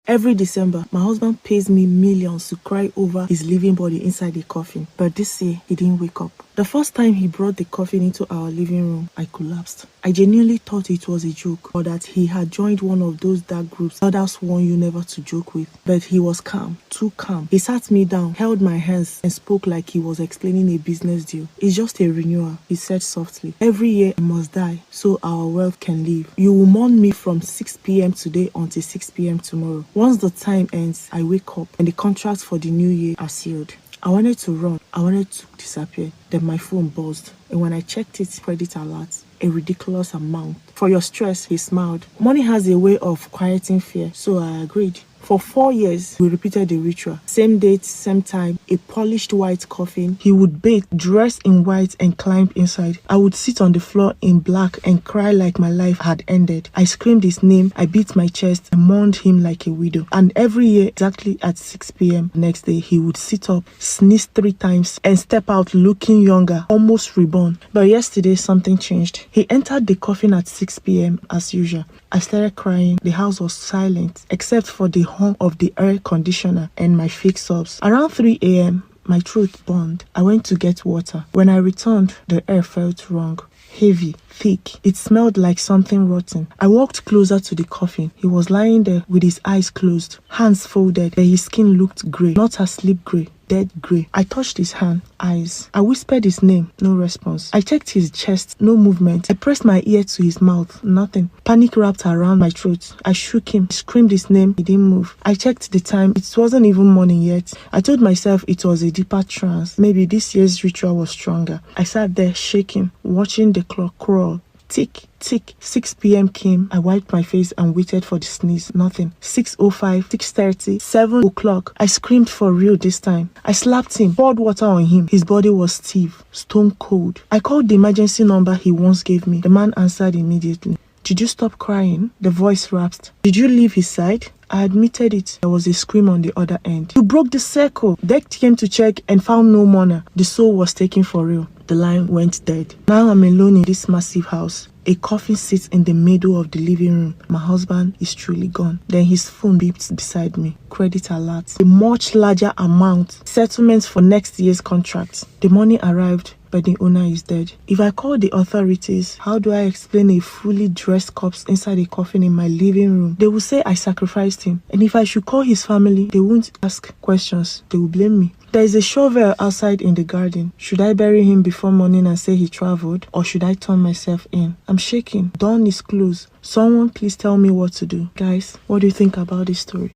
Every December, my husband pays me millions to cry over his living body inside the coffin. But this year, he didn't wake up. The first time he brought the coffin into our living room, I collapsed. I genuinely thought it was a joke, or that he had joined one of those dark groups others warn you never to joke with. But he was calm, too calm. He sat me down, held my hands, and spoke like he was explaining a business deal. It's just a renewal, he said softly. Every year I must die, so our wealth can live. You will mourn me from 6 p.m. today until 6 p.m. tomorrow. Once the time ends, I wake up and the contracts for the new year are sealed. I wanted to run. I wanted to disappear. Then my phone buzzed. And when I checked it, credit alert, a ridiculous amount. For your stress, he smiled. Money has a way of quieting fear, so I agreed. For 4 years, we repeated the ritual. Same date, same time, a polished white coffin. He would bathe, dress in white, and climb inside. I would sit on the floor in black and cry like my life had ended. I screamed his name, I beat my chest, and mourned him like a widow. And every year, exactly at 6 p.m. next day, he would sit up, sneeze 3 times, and step out looking younger, almost reborn. But yesterday, something changed. He entered the coffin at 6 p.m. as usual. I started crying. The house was silent, except for the hum of the air conditioner and my fake sobs. Around 3 a.m., my throat burned. I went to get water. When I returned, the air felt wrong. Heavy, thick. It smelled like something rotten. I walked closer to the coffin. He was lying there with his eyes closed, hands folded, but his skin looked grey, not a sleep grey. Dead grey. I touched his hand, eyes. I whispered his name, no response. I checked his chest, no movement. I pressed my ear to his mouth, nothing. Panic wrapped around my throat. I shook him, screamed his name, he didn't move. I checked the time, it wasn't even morning yet. I told myself it was a deeper trance. Maybe this year's ritual was stronger. I sat there shaking, watching the clock crawl. Tick, tick. 6 p.m. came. I wiped my face and waited for the sneeze. Nothing. 6:05, 6:30, 7 o'clock. I screamed for real this time. I slapped him, poured water on him. His body was stiff, stone cold. I called the emergency number he once gave me. The man answered immediately. Did you stop crying? The voice rasped. Did you leave his side? I admitted it. There was a scream on the other end. You broke the circle. Deck came to check and found no mourner. The soul was taken for real. The line went dead. Now I'm alone in this massive house. A coffin sits in the middle of the living room. My husband is truly gone. Then his phone beeps beside me. Credit alert. A much larger amount. Settlements for next year's contract. The money arrived, but the owner is dead. If I call the authorities, how do I explain a fully dressed corpse inside a coffin in my living room? They will say I sacrificed him. And if I should call his family, they won't ask questions. They will blame me. There is a shovel outside in the garden. Should I bury him before morning and say he traveled? Or should I turn myself in? I'm shaking. Dawn is close. Someone please tell me what to do. Guys, what do you think about this story?